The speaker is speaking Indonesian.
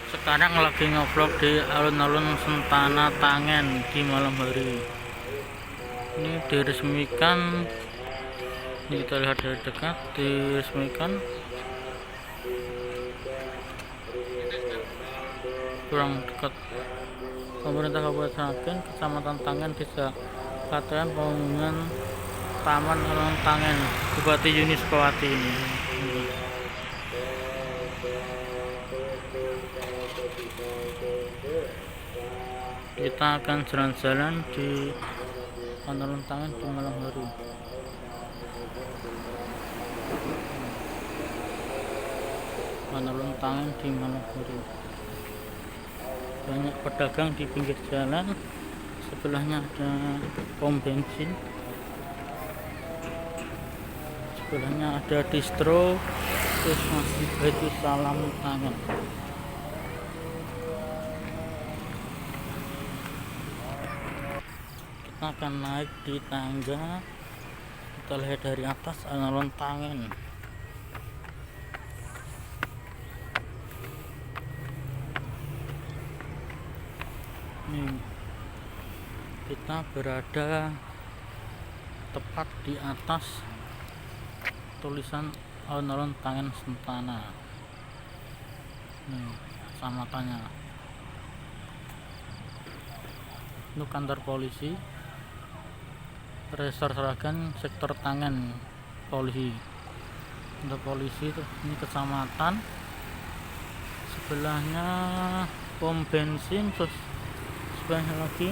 Sekarang lagi ngevlog di alun-alun Sentana Tangen di malam hari. Ini diresmikan, ini kita lihat dari dekat, diresmikan kurang dekat pemerintah Kabupaten Sragen, Kecamatan Tangen, Desa Katean, Pembangunan Taman Alun Tangen, Bupati Yuniskowati ini. Kita akan jalan-jalan di alun Tangen di malam hari. Alun Tangen di malam hari. Banyak pedagang di pinggir jalan. Sebelahnya ada pom bensin. Sebelahnya ada distro. Terus masih Baitul Salam Tangen. Kita akan naik di tangga. Kita lihat dari atas alun Tangen. Nih, kita berada tepat di atas tulisan alun-alun Tangen Sentana. Nih, kecamatannya. Itu kantor polisi Resor Sragen sektor Tangen polisi. Untuk polisi itu ini kecamatan. Sebelahnya pom bensin, terus sebelahnya lagi